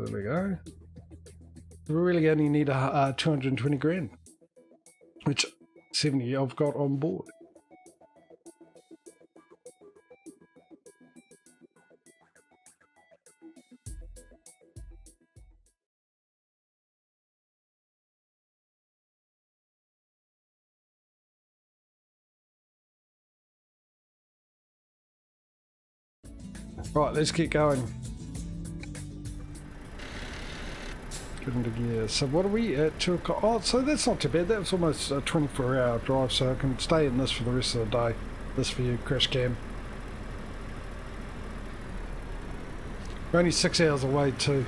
So there we go. We really only need 220 grand, which 70 I've got on board. Right, let's get going. Get into gear. So what are we at 2 o'clock? Oh, so that's not too bad. That was almost a 24-hour drive, so I can stay in this for the rest of the day. This for you, Crash Cam. We're only 6 hours away too.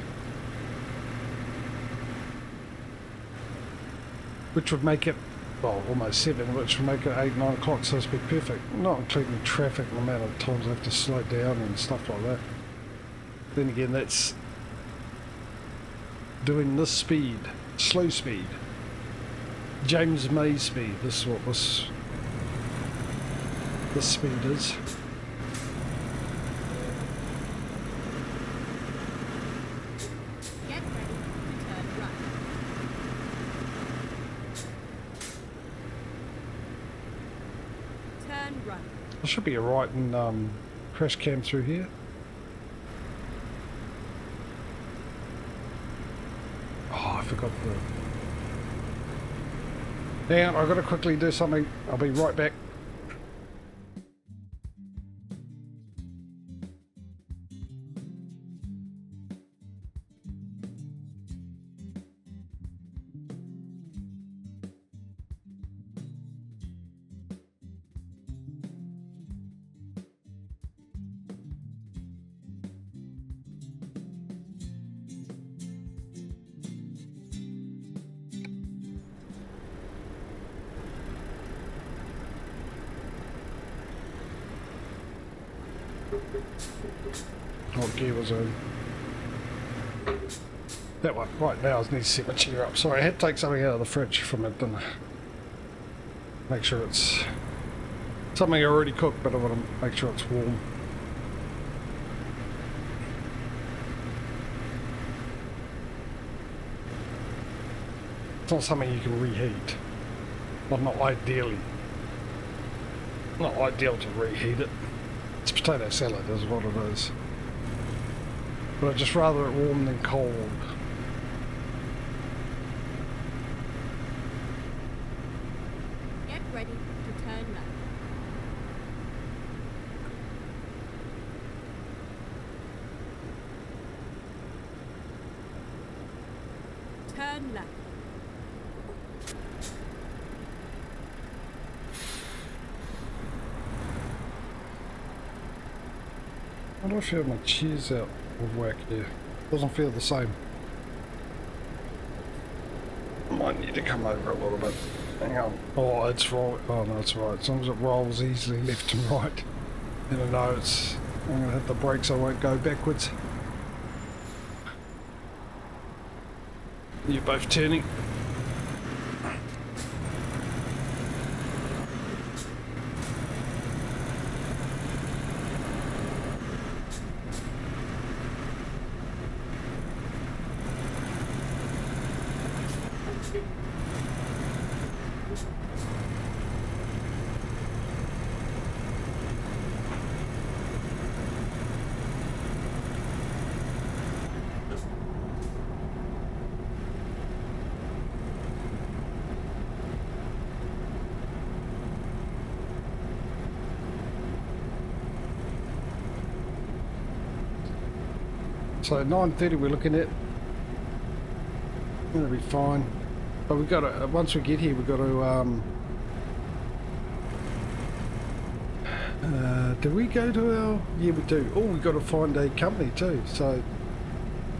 Which would make it, well, almost 7, which would make it 8, 9 o'clock, so it's be perfect. Not including traffic and the amount of times I have to slow down and stuff like that. Then again, that's doing this speed, slow speed. James May speed, this is what this speed is. Get ready to turn right. Turn right. There should be a right and crash cam through here. Oh, I forgot the... Hang on, I've got to quickly do something. I'll be right back. What gear was in? That one. Right, now I need to set my chair up. Sorry, I had to take something out of the fridge from it, didn't I? Make sure it's something I already cooked, but I want to make sure it's warm. It's not something you can reheat. Well, not ideally. Not ideal to reheat it. It's potato salad is what it is. But I'd just rather it warm than cold. Get ready to turn left. Turn left. How do I feel my cheese out of whack here? Doesn't feel the same. Might need to come over a little bit. Hang on. Oh, it's right. Oh no, it's right. As long as it rolls easily left and right. And I know it's... I'm going to hit the brakes, I won't go backwards. You're both turning. So 9:30 we're looking at. That'll be fine. But we've got to, once we get here, we've got to, do we go to our, yeah we do. Oh, we've got to find a company too, so,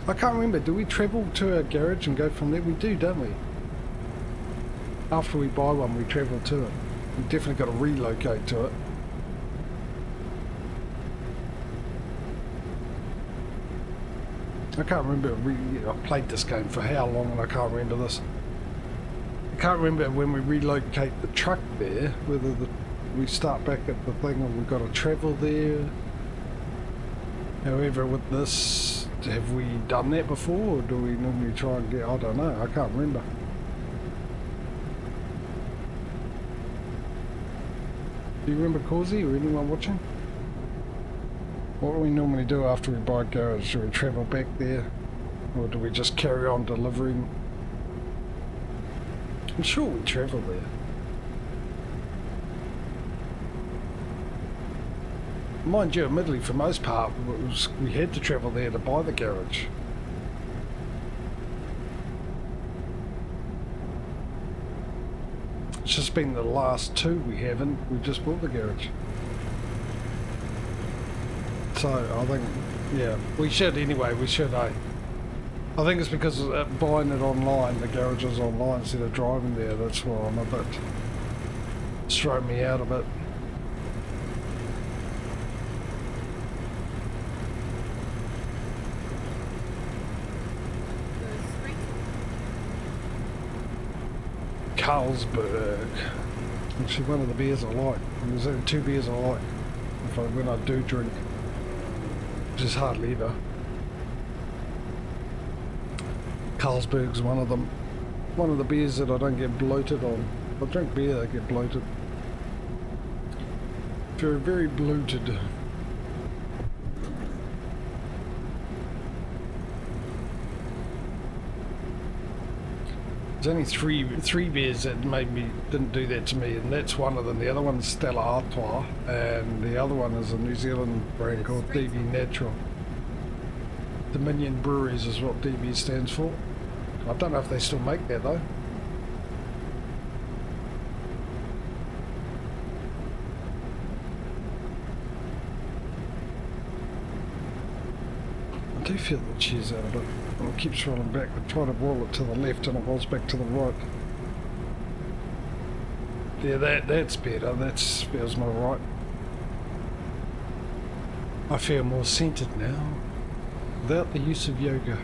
I can't remember, do we travel to our garage and go from there? We do, don't we? After we buy one, we travel to it. We've definitely got to relocate to it. I can't remember, I've played this game for how long and I can't remember this. I can't remember when we relocate the truck there, whether we start back at the thing or we've got to travel there. However, with this, have we done that before, or do we normally try and get? I don't know. I can't remember. Do you remember Causey or anyone watching? What do we normally do after we buy a garage? Do we travel back there, or do we just carry on delivering? I'm sure we travel there. Mind you, admittedly, for most part, we had to travel there to buy the garage. It's just been the last two we haven't. We just bought the garage. So I think, yeah, we should anyway. We should. I think it's because buying it online, the garage is online instead of driving there. That's why I'm a bit. It's thrown me out a bit. Carlsberg. Actually, one of the beers I like. And there's only two beers I like when I do drink, which is hardly ever. Carlsberg's one of them. One of the beers that I don't get bloated on. If I drink beer, I get bloated. Very, very bloated. There's only three beers that didn't do that to me, and that's one of them. The other one's Stella Artois, and the other one is a New Zealand brand called DB Natural. Dominion Breweries is what DB stands for. I don't know if they still make that though. I do feel the cheese out of it. It keeps rolling back. I try to roll it to the left and it rolls back to the right. Yeah, that's better. That feels more right. I feel more centered now, without the use of yoga.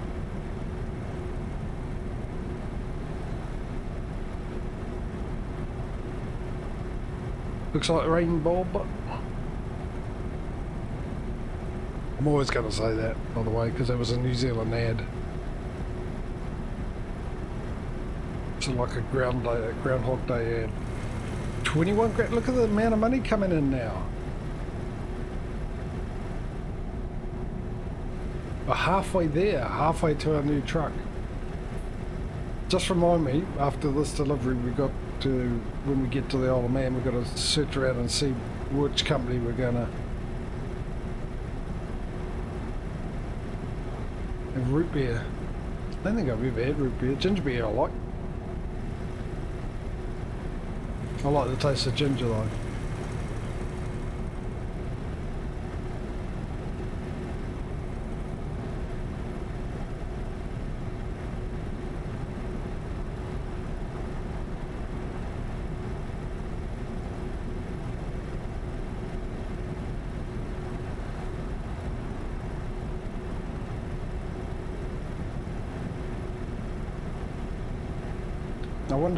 Looks like rain, Bob. I'm always going to say that, by the way, because it was a New Zealand ad. It's like a Groundhog Day ad. 21 grand. Look at the amount of money coming in now. We're halfway there, halfway to our new truck. Just remind me, after this delivery, when we get to the Isle of Man, we've got to search around and see which company we're going to have root beer. I don't think I've ever had root beer. Ginger beer I like. I like the taste of ginger though.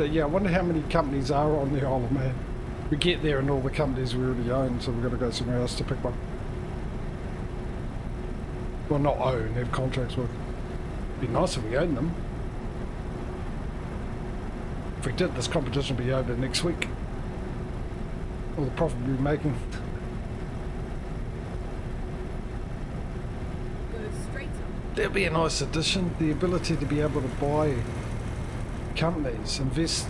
I wonder how many companies are on the Isle of Man. We get there and all the companies we already own, so we've got to go somewhere else to pick one. Well, not own, have contracts with. It'd be nice if we owned them. If we did, this competition would be over next week. All the profit we'd be making. That'd be a nice addition, the ability to be able to buy companies, invest.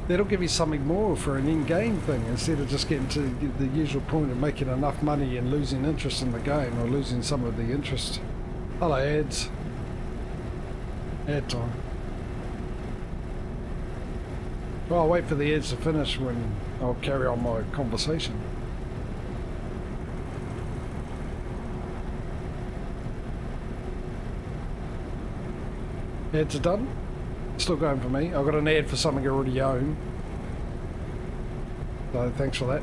That'll give you something more for an in-game thing instead of just getting to the usual point of making enough money and losing interest in the game or losing some of the interest. Hello, ads. Ad time. Well, I'll wait for the ads to finish when I'll carry on my conversation. Ads are done. Still going for me. I've got an ad for something I already own. So thanks for that.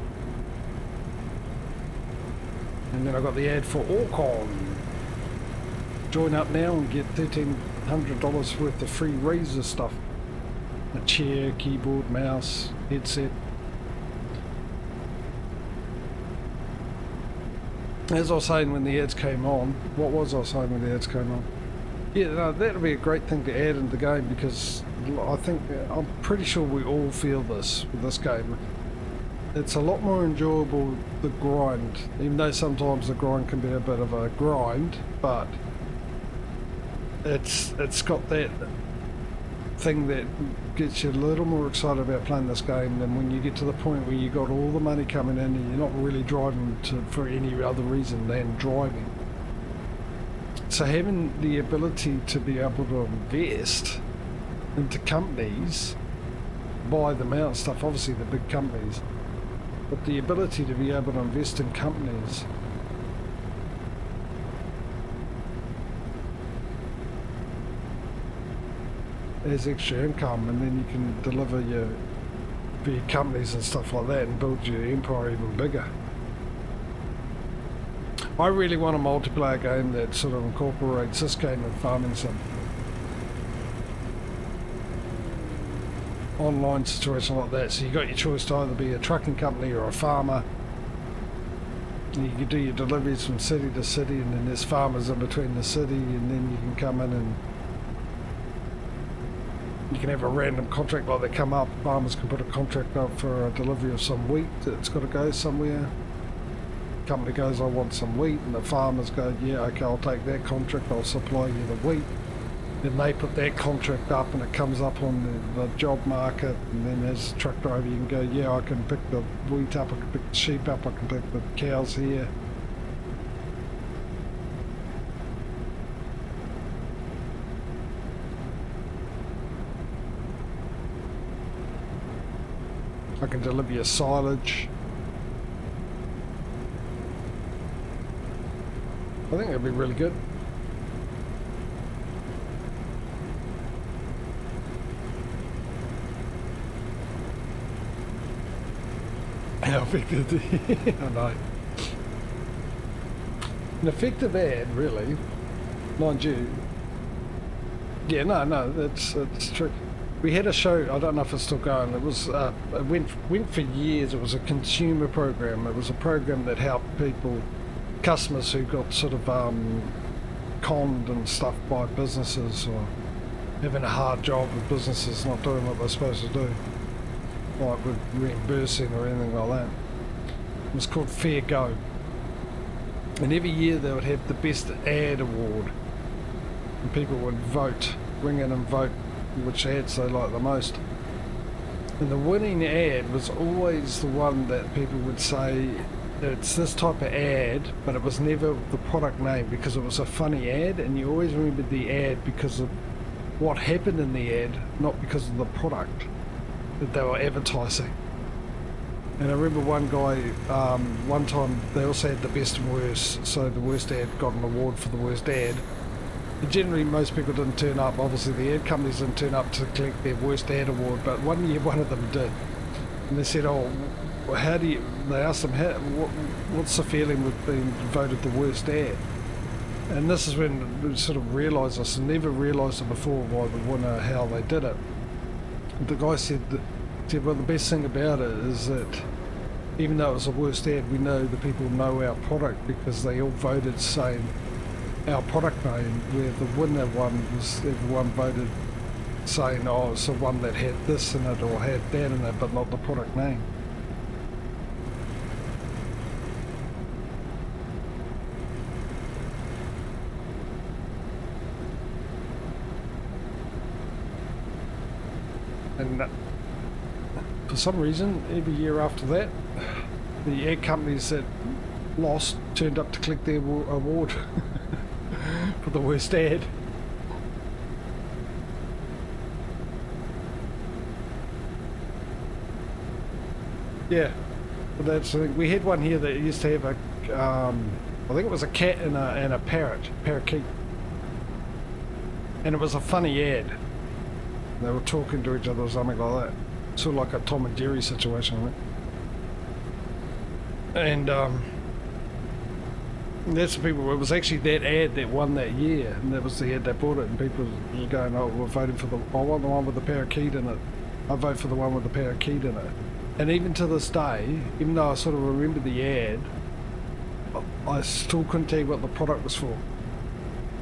And then I've got the ad for Orcon. Join up now and get $1,300 worth of free Razer stuff. A chair, keyboard, mouse, headset. As I was saying when the ads came on, what was I saying when the ads came on? Yeah, no, that'll be a great thing to add into the game because I'm pretty sure we all feel this with this game. It's a lot more enjoyable, the grind, even though sometimes the grind can be a bit of a grind, but it's got that thing that gets you a little more excited about playing this game than when you get to the point where you got all the money coming in and you're not really driving for any other reason than driving. So having the ability to be able to invest into companies, buy them out and stuff, obviously the big companies, but the ability to be able to invest in companies as extra income, and then you can deliver your companies and stuff like that and build your empire even bigger. I really want a multiplayer game that sort of incorporates this game and farming sim. Online situation like that, so you got your choice to either be a trucking company or a farmer. You can do your deliveries from city to city, and then there's farmers in between the city, and then you can come in and you can have a random contract like they come up. Farmers can put a contract up for a delivery of some wheat that's got to go somewhere. Company goes, I want some wheat, and the farmers go, yeah, okay, I'll take that contract, I'll supply you the wheat. Then they put that contract up and it comes up on the job market, and then as a truck driver you can go, yeah, I can pick the wheat up, I can pick the sheep up, I can pick the cows here. I can deliver your silage. I think that'd be really good. How effective? I know. An effective ad, really, mind you. Yeah, no, that's true. We had a show. I don't know if it's still going. It was it went for years. It was a consumer program. It was a program that helped people, customers who got sort of conned and stuff by businesses or having a hard job with businesses not doing what they're supposed to do, like with reimbursing or anything like that. It was called Fair Go, and every year they would have the best ad award, and people would vote, ring in and vote which ads they like the most. And the winning ad was always the one that people would say, it's this type of ad, but it was never the product name because it was a funny ad, and you always remembered the ad because of what happened in the ad, not because of the product that they were advertising. And I remember one guy, one time they also had the best and worst, so the worst ad got an award for the worst ad. But generally most people didn't turn up, obviously the ad companies didn't turn up to collect their worst ad award, but one year one of them did. And they said, oh, how do you, they asked them, what's the feeling with being voted the worst ad? And this is when we sort of realised this, and never realised it before why the winner, how they did it. The guy said, well, the best thing about it is that even though it was the worst ad, we know the people know our product because they all voted saying our product name, where the winner one was everyone voted saying, oh, it's the one that had this in it or had that in it, but not the product name. And for some reason, every year after that, the ad companies that lost turned up to collect their award for the worst ad. Yeah, but that's the thing. We had one here that used to have a, I think it was a cat and a parakeet, and it was a funny ad. They were talking to each other or something like that. Sort of like a Tom and Jerry situation, right? And that's the people, it was actually that ad that won that year, and that was the ad that bought it, and people were going, oh, we're voting for I want the one with the parakeet in it. I vote for the one with the parakeet in it. And even to this day, even though I sort of remember the ad, I still couldn't tell you what the product was for.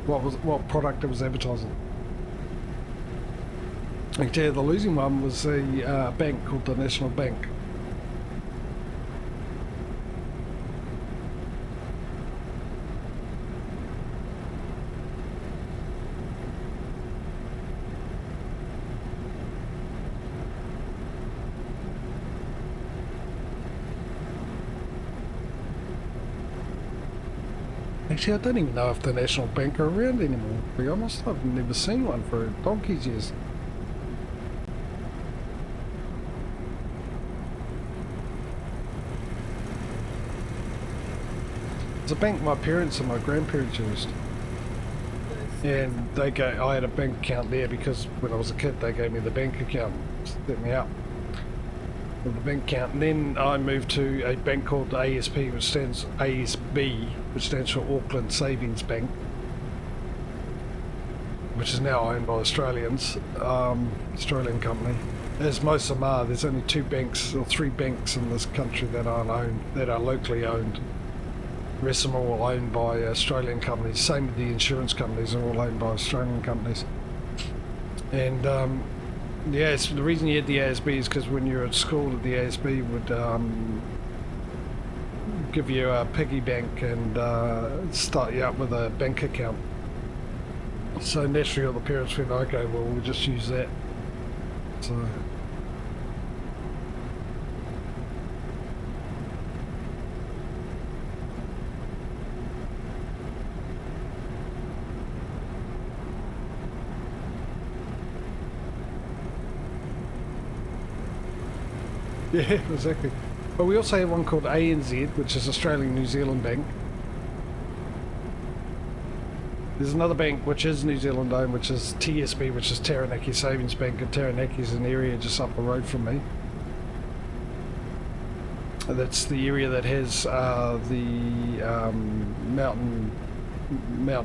What product it was advertising. I can tell you the losing one was a bank called the National Bank. Actually, I don't even know if the National Bank are around anymore, to be honest. I've never seen one for donkey's years. It's a bank my parents and my grandparents used. And I had a bank account there because when I was a kid they gave me the bank account, set me up with the bank account. And then I moved to a bank called ASB, which stands for Auckland Savings Bank, which is now owned by Australians, Australian company. As most of them are, there's only 2 banks or 3 banks in this country that aren't owned, that are locally owned. The rest of them are all owned by Australian companies. Same with the insurance companies, are all owned by Australian companies. And yes, the reason you had the ASB is because when you're at school, the ASB would give you a piggy bank and start you up with a bank account. So naturally all the parents went, okay, well we'll just use that. So yeah, exactly. But we also have one called ANZ, which is Australian New Zealand Bank. There's another bank which is New Zealand owned, which is TSB, which is Taranaki Savings Bank, and Taranaki is an area just up the road from me. And that's the area that has the Mount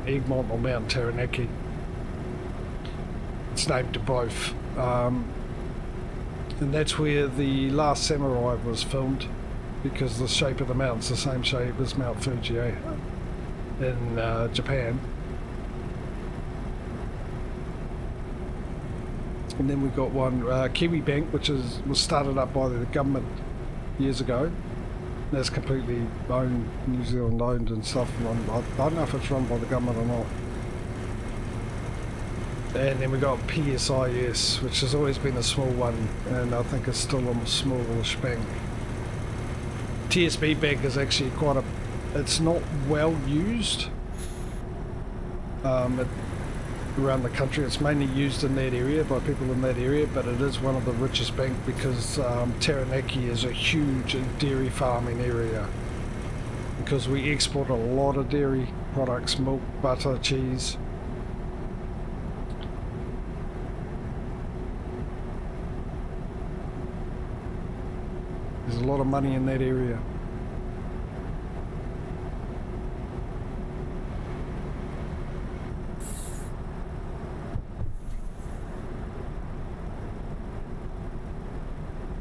Egmont or Mount Taranaki. It's named to both. And that's where the Last Samurai was filmed, because the shape of the mountain's the same shape as Mount Fuji in Japan. And then we've got one, Kiwi Bank, which was started up by the government years ago. That's completely owned, New Zealand owned and stuff. I don't know if it's run by the government or not. And then we got PSIS, which has always been a small one, and I think it's still a smallish bank. TSB Bank is actually it's not well used around the country. It's mainly used in that area by people in that area, but it is one of the richest banks because Taranaki is a huge dairy farming area, because we export a lot of dairy products, milk, butter, cheese. There's a lot of money in that area.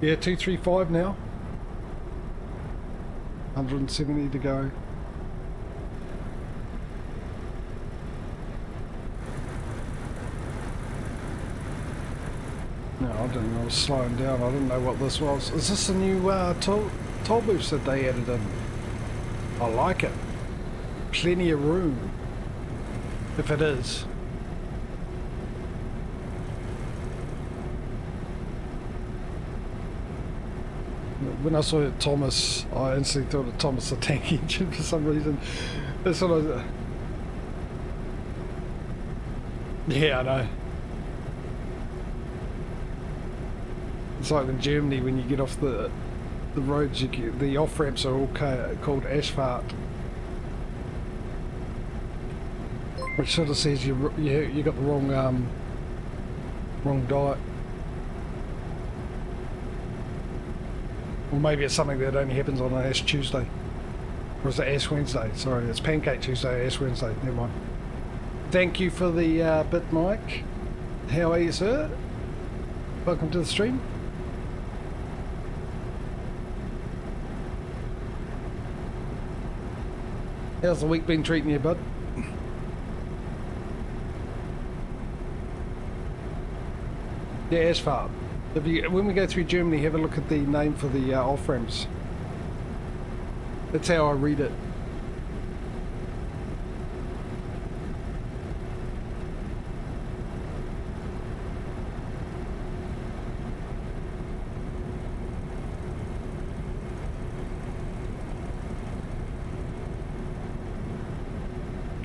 Yeah, 235 now. 170 to go. No, I didn't know. I was slowing down. I didn't know what this was. Is this a new toll booth that they added in? I like it. Plenty of room. If it is. When I saw Thomas, I instantly thought of Thomas the Tank Engine for some reason. That's what I was... Yeah, I know. It's like in Germany when you get off the roads, the off-ramps are all called asphalt. Which sort of says you got the wrong diet. Or maybe it's something that only happens on an Ash Tuesday. Or is it Ash Wednesday? Sorry, it's Pancake Tuesday, Ash Wednesday, never mind. Thank you for the bit, Mike. How are you, sir? Welcome to the stream. How's the week been treating you, bud? Yeah, asphalt. If you, when we go through Germany, have a look at the name for the off-ramps. That's how I read it.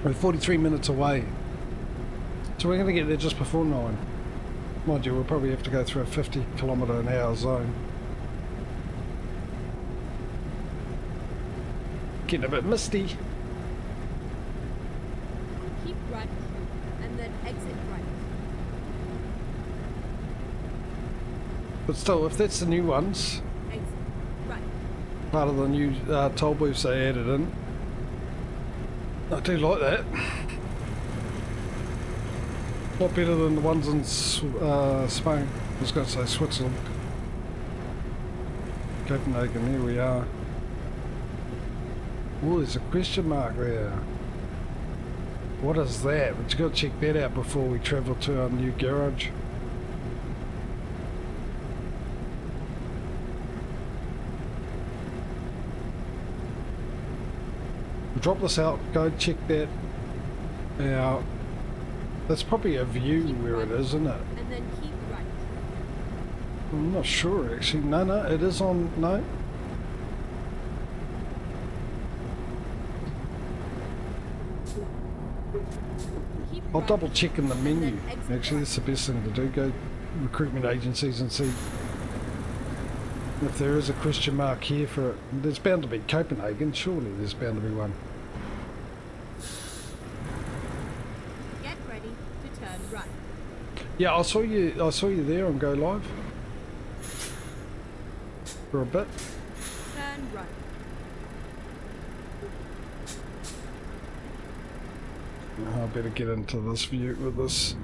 We're 43 minutes away. So we're going to get there just before 9. Mind you, we'll probably have to go through a 50km/h zone. Getting a bit misty. Keep right and then exit right. But still, if that's the new ones, Exit right. part of the new toll booths they added in, I do like that. A lot better than the ones in Spain. I was going to say Switzerland. Copenhagen, here we are. Oh, there's a question mark there. What is that? We've got to check that out before we travel to our new garage. We'll drop this out, go check that out. That's probably a view where it is, isn't it? And then keep right. I'm not sure actually. No, it is on. No. Keep I'll right. double check in the menu. then exit Actually, that's the best thing to do. Go recruitment agencies and see if there is a question mark here for it. There's bound to be Copenhagen. Surely there's bound to be one. Get ready to turn right. Yeah, I saw you there on Go Live for a bit. Turn right. I better get into this view with this.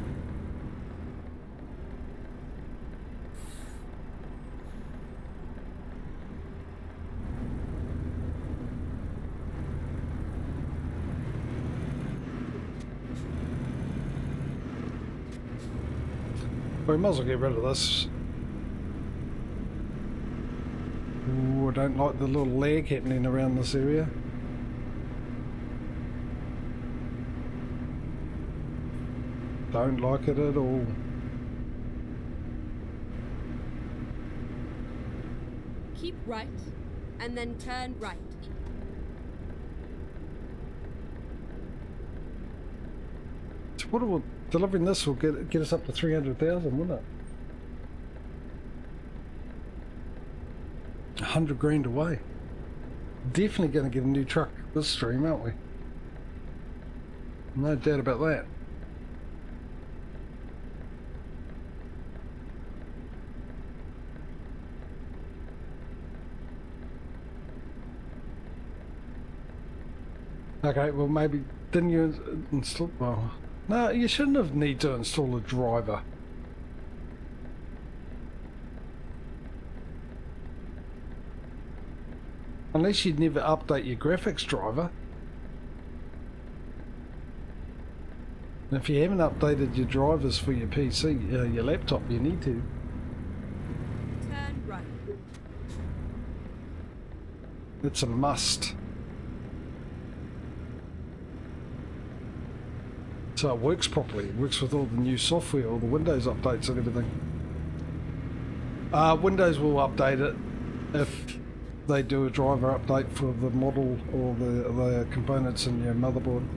We might as well get rid of this. Ooh, I don't like the little lag happening around this area. Don't like it at all. Keep right and then turn right. So what will delivering this will get us up to 300,000, wouldn't it? 100 grand away. Definitely going to get a new truck this stream, aren't we? No doubt about that. Okay, well maybe didn't you install? Well, no, you shouldn't have need to install a driver. Unless you'd never update your graphics driver. And if you haven't updated your drivers for your PC, your laptop, you need to. Turn right. It's a must. So it works properly. It works with all the new software, all the Windows updates and everything. Windows will update it if they do a driver update for the model or the components in your motherboard.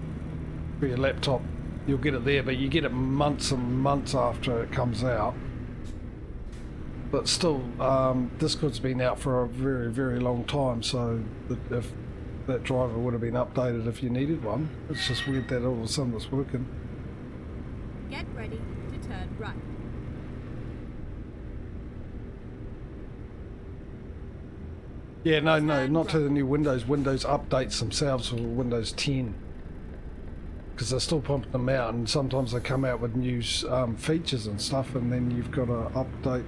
For your laptop, you'll get it there, but you get it months and months after it comes out. But still, Discord's been out for a very, very long time, so if that driver would have been updated if you needed one. It's just weird that all of a sudden it's working. Get ready to turn right. Yeah, no, not to the new Windows. Windows updates themselves for Windows 10. Because they're still pumping them out, and sometimes they come out with new features and stuff, and then you've got to update.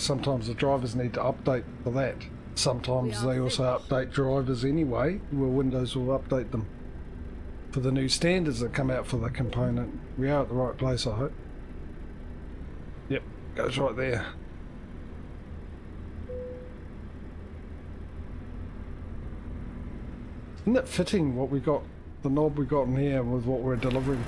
Sometimes the drivers need to update for that. Sometimes they also update drivers anyway, where Windows will update them for the new standards that come out for the component. We are at the right place, I hope. Yep, goes right there. Isn't it fitting what we got, the knob we got in here with what we're delivering?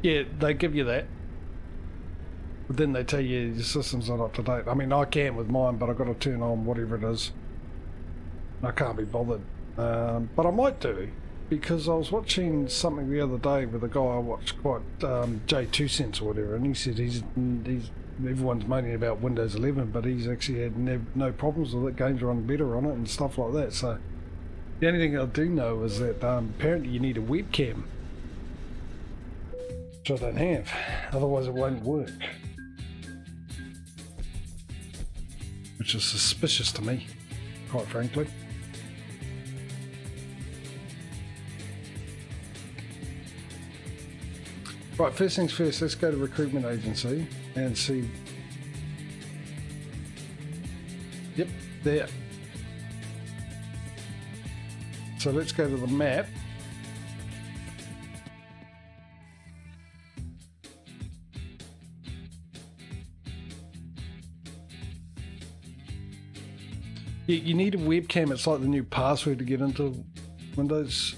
Yeah, they give you that. But then they tell you your system's not up to date. I mean, I can with mine, but I've got to turn on whatever it is. I can't be bothered. But I might do, because I was watching something the other day with a guy I watched quite, J2 Cents or whatever, and he said he's everyone's moaning about Windows 11, but he's actually had no problems with it. Games run better on it and stuff like that. So the only thing I do know is that apparently you need a webcam. Which I don't have, otherwise it won't work. Which is suspicious to me, quite frankly. Right, first things first, let's go to recruitment agency and see. Yep, there. So let's go to the map. You need a webcam. It's like the new password to get into Windows,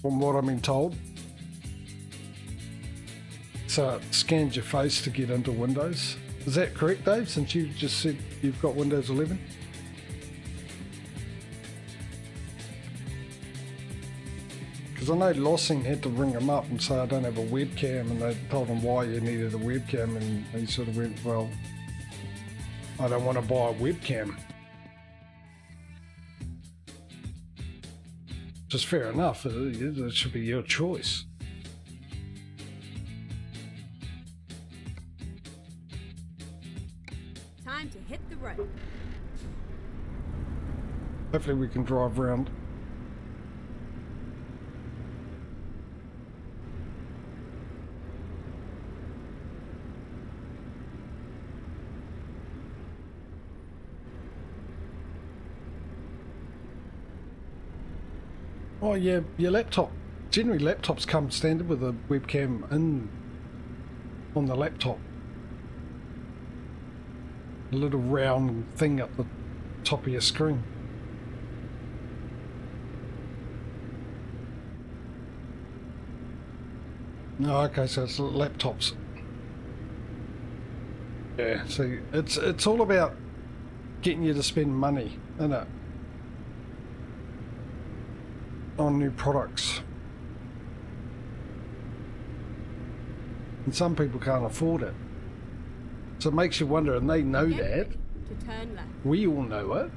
from what I've been told. So it scans your face to get into Windows. Is that correct, Dave, since you just said you've got Windows 11? Because I know Lossing had to ring him up and say, I don't have a webcam, and they told him why you needed a webcam, and he sort of went, well, I don't want to buy a webcam. Which is fair enough, it should be your choice. Time to hit the road. Hopefully we can drive around. Oh yeah, your laptop. Generally laptops come standard with a webcam in on the laptop. A little round thing up the top of your screen. Oh, okay, so it's laptops. Yeah, see, it's all about getting you to spend money, isn't it? On new products. And some people can't afford it. So it makes you wonder, and they know that. To turn left. We all know it.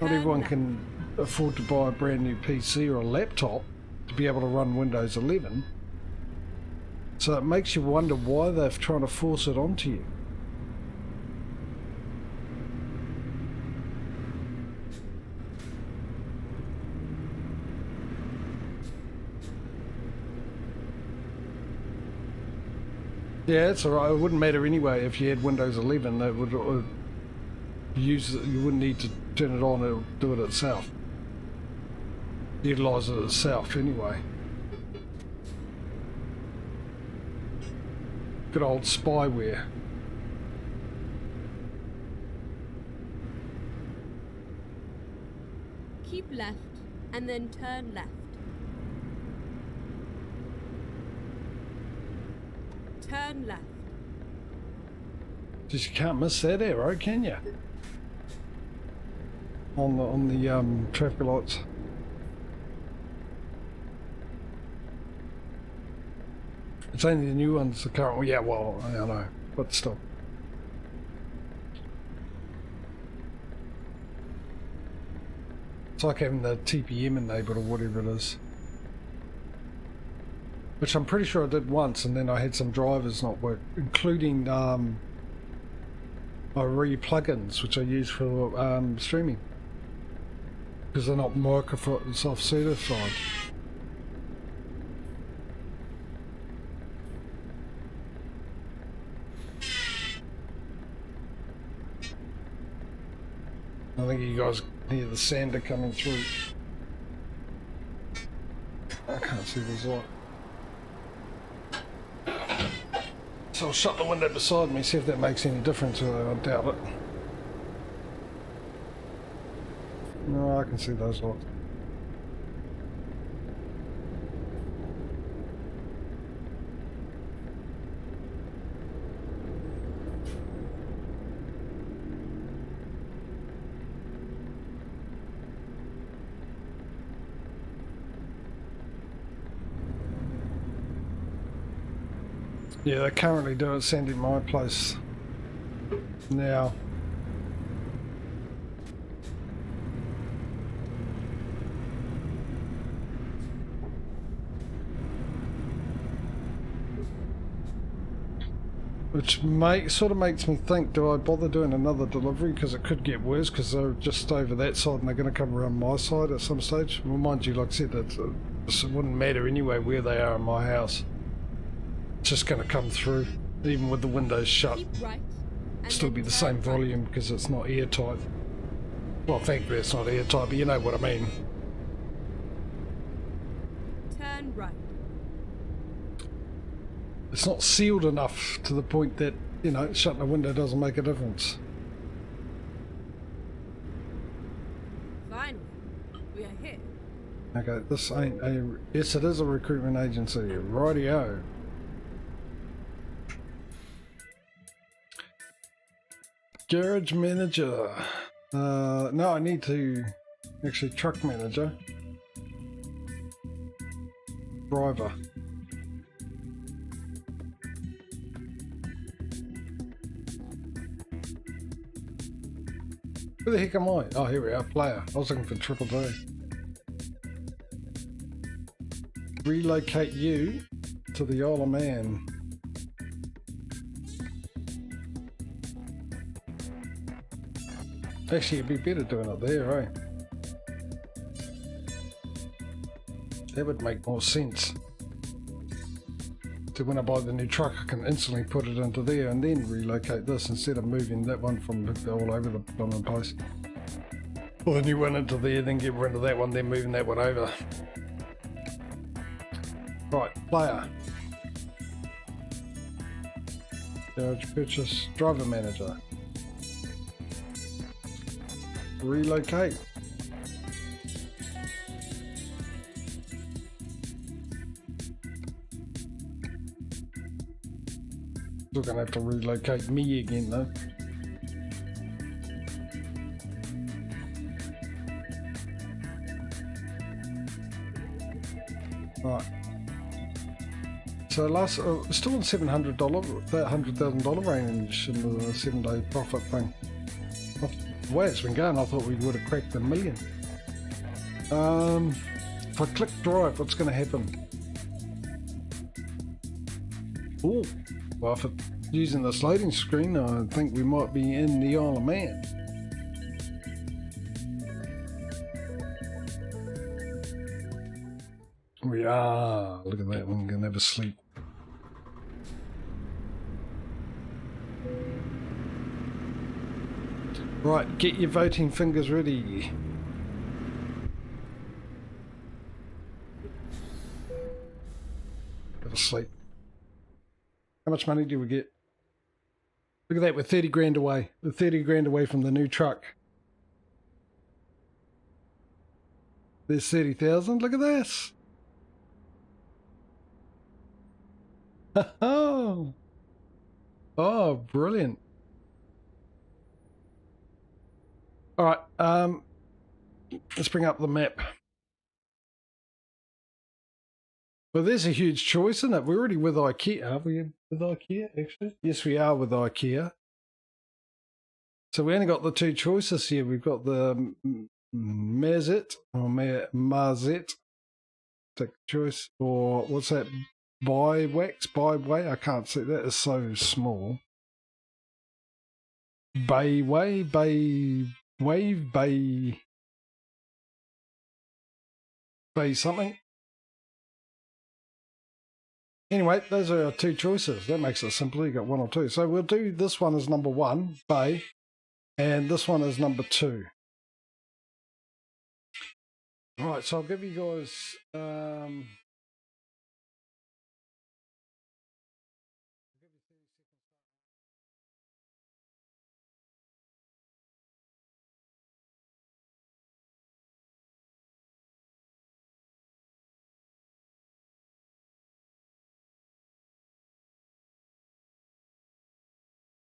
Not everyone can afford to buy a brand new PC or a laptop to be able to run Windows 11. So it makes you wonder why they're trying to force it onto you. Yeah, it's alright. It wouldn't matter anyway if you had Windows 11. That would use. You wouldn't need to turn it on. It'll do it itself. Utilise it itself anyway. Good old spyware. Keep left and then turn left. Turn left. Just you can't miss that arrow, can you? On the traffic lights. It's only the new ones, the current. Yeah, well, I know, but still. It's like having the TPM enabled or whatever it is. Which I'm pretty sure I did once, and then I had some drivers not work, including my plugins, which I use for streaming. because they're not microfoot soft certified. I think you guys hear the sander coming through. I can't see this light. So I'll shut the window beside me, see if that makes any difference, although I doubt it. No, I can see those lights. Yeah, they currently do it sanding my place now. Which sort of makes me think, do I bother doing another delivery? Because it could get worse, because they're just over that side and they're going to come around my side at some stage. Well, mind you, like I said, it wouldn't matter anyway where they are in my house. It's just going to come through, even with the windows shut. Keep right, and Still then be the turn same right. volume because it's not airtight. Well, thankfully it's not airtight, but you know what I mean. Turn right. It's not sealed enough to the point that, you know, shutting a window doesn't make a difference. Finally, we are here. Okay, this ain't a... Yes, it is a recruitment agency. Rightio. Garage manager. No, I need to... Actually, truck manager. Driver. Where the heck am I? Oh, here we are, player. I was looking for Triple D. Relocate you to the Isle of Man. Actually, it'd be better doing it there, eh? That would make more sense. So when I buy the new truck, I can instantly put it into there and then relocate this instead of moving that one from all over the blooming place. Or the new one into there, then get rid of that one, then moving that one over. Right, player. Garage purchase, driver manager. Relocate. Still gonna have to relocate me again though. Right. So last, still in $700, that $100,000 range in the 7-day profit thing. The way it's been going, I thought we would have cracked $1 million. If I click drive, what's going to happen? Oh, well, if it's using this loading screen, I think we might be in the Isle of Man. We are. Look at that, we're going to have a sleep. Right, get your voting fingers ready. Go to sleep. How much money do we get? Look at that, we're 30 grand away. We're 30 grand away from the new truck. There's 30,000, look at this. Oh, oh, brilliant. All right, let's bring up the map. Well, there's a huge choice, isn't it? We're already with IKEA. Are we with IKEA, actually? Yes, we are with IKEA. So we only got the two choices here. We've got the Mazet, or Marzet, take choice, or what's that? Byway? I can't see, that is so small. Bay. be something. Anyway, those are our two choices. That makes it simple. You got one or two. So we'll do this one as number 1, bay, and this one as number 2. All right, so I'll give you guys